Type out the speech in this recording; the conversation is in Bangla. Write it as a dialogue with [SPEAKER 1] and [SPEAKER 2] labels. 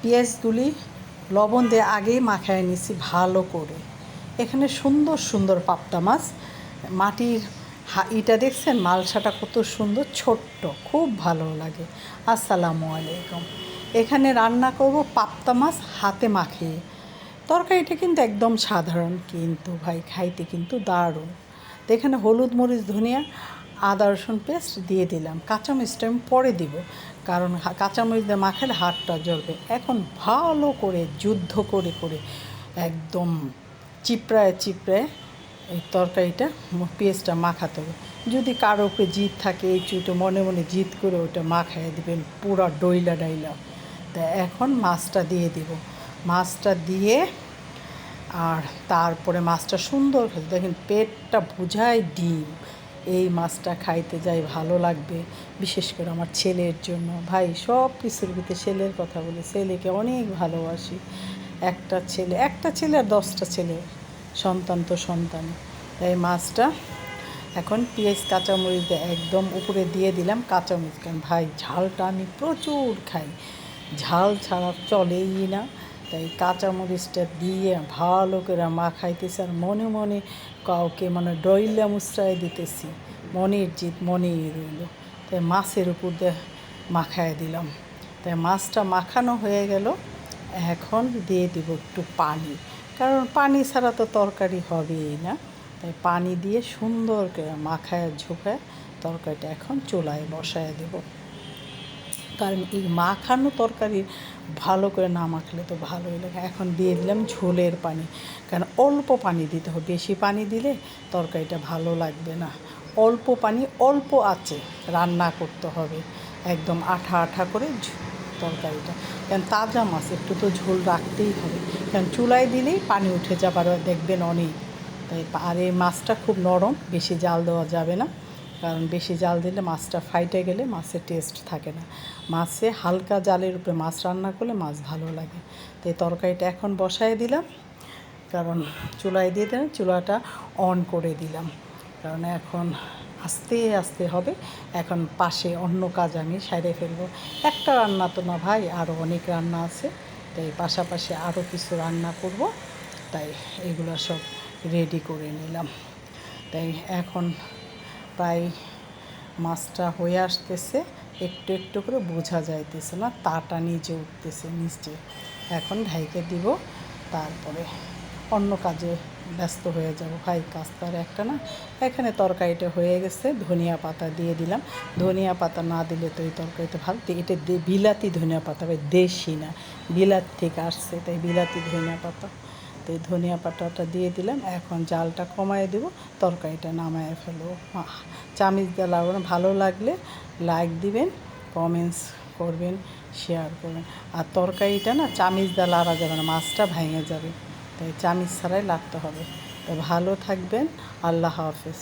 [SPEAKER 1] পেঁয়াজগুলি লবণ দিয়ে আগেই মাখায় নিছি ভালো করে। এখানে সুন্দর সুন্দর পাবদা মাছ, মাটির ইটা দেখছেন মালসাটা কত সুন্দর, ছোট্ট, খুব ভালো লাগে। আসসালামু আলাইকুম। এখানে রান্না করব পাবদা মাছ হাতে মাখিয়ে। তরকারিটা কিন্তু একদম সাধারণ, কিন্তু ভাই খাইতে কিন্তু দারুণ। তো এখানে হলুদ, মরিচ, ধনিয়া, আদা রসুন পেস্ট দিয়ে দিলাম। কাঁচামরিচটা আমি পরে দিব, কারণ কাঁচামরিচ দিয়ে মাখালে হাতটা জ্বলবে। এখন ভালো করে যুদ্ধ করে করে একদম চিপড়ায় চিপড়ায় এই তরকারিটা পেঁয়াজটা মাখাতে হবে। যদি কারো উপরে জিদ থাকে এই চুটো মনে মনে জিদ করে ওইটা মাখাইয়ে দেবেন পুরা ডইলা ডাইলা। তা এখন মাছটা দিয়ে দিব। মাছটা দিয়ে আর তারপরে মাছটা সুন্দর দেখেন পেটটা বুঝায় ডিম। এই মাছটা খাইতে যাই ভালো লাগবে, বিশেষ করে আমার ছেলের জন্য। ভাই সব কিছুর ভিতরে ছেলের কথা বলি, ছেলেকে অনেক ভালোবাসি। একটা ছেলে আর 10টা ছেলে, সন্তান তো সন্তান। এই মাছটা এখন পেঁয়াজ কাঁচামরিচ দিয়ে একদম উপরে দিয়ে দিলাম কাঁচামরিচ, কারণ ভাই ঝালটা আমি প্রচুর খাই, ঝাল ছাড়া চলেই না। তাই কাঁচামরিচটা দিয়ে ভালো করে মাখাইতেছি আর মনে মনে কাউকে মানে ডইলা মুচড়াই দিতেছি, মনের জিত মনেই রইল। তাই মাছের উপর দিয়ে মাখায় দিলাম। তাই মাছটা মাখানো হয়ে গেল। এখন দিয়ে দিব একটু পানি, কারণ পানি ছাড়া তো তরকারি হবেই না। তাই পানি দিয়ে সুন্দর করে মাখায় ঝোঁকায় তরকারিটা এখন চুলায় বসায় দেব। কারণ এই মাখানো তরকারি ভালো করে না মাখলে তো ভালোই লাগে। এখন দিয়ে দিলাম ঝোলের পানি, কারণ অল্প পানি দিতে হবে, বেশি পানি দিলে তরকারিটা ভালো লাগবে না। অল্প পানি অল্প আঁচে রান্না করতে হবে, একদম আঠা আঠা করে তরকারিটা। কারণ তাজা মাছ একটু তো ঝোল রাখতেই হবে, কারণ চুলায় দিলেই পানি উঠে যাবার দেখবেন অনেক। তাই আর এই মাছটা খুব নরম, বেশি জাল দেওয়া যাবে না, কারণ বেশি জাল দিলে মাছটা ফাইটে গেলে মাছের টেস্ট থাকে না। মাছে হালকা জালের উপরে মাছ রান্না করলে মাছ ভালো লাগে। তো এই তরকারিটা এখন বসায় দিলাম, কারণ চুলায় দিয়ে দিলাম, চুলাটা অন করে দিলাম, কারণ এখন আস্তে আস্তে হবে। এখন পাশে অন্য কাজ আমি সাইডে ফেলবো। একটা রান্না তো না ভাই, আরও অনেক রান্না আছে। তাই পাশাপাশি আরও কিছু রান্না করব, তাই এগুলো সব রেডি করে নিলাম। তাই এখন প্রায় মাছটা হয়ে আসতেছে, একটু একটু করে বোঝা যাইতেছে না, তাটা নিচে উঠতেছে নিচে। এখন ঢাইকে দিব, তারপরে অন্য কাজে ব্যস্ত হয়ে যাব। ভাই কাজ তো আর একটা না। এখানে তরকারিটা হয়ে গেছে, ধনিয়া পাতা দিয়ে দিলাম। ধনিয়া পাতা না দিলে তো এই তরকারিটা ভালো। এটা বিলাতি ধনিয়া পাতা, ভাই দেশি না, বিলাত থেকে আসছে, তাই বিলাতি ধনিয়া পাতা। তো এই ধনিয়া পাতাটা দিয়ে দিলাম। এখন জালটা কমায় দেব, তরকারিটা নামায় ফেলবো। চামিচ দিয়ে লাগানো ভালো লাগলে লাইক দিবেন, কমেন্টস করবেন, শেয়ার করবেন। আর তরকারিটা না চামিচ দিয়ে লাড়া যাবে না, মাছটা ভেঙে যাবে, তাই চামিচ ছাড়াই লাগতে হবে। তো ভালো থাকবেন, আল্লাহ হাফেজ।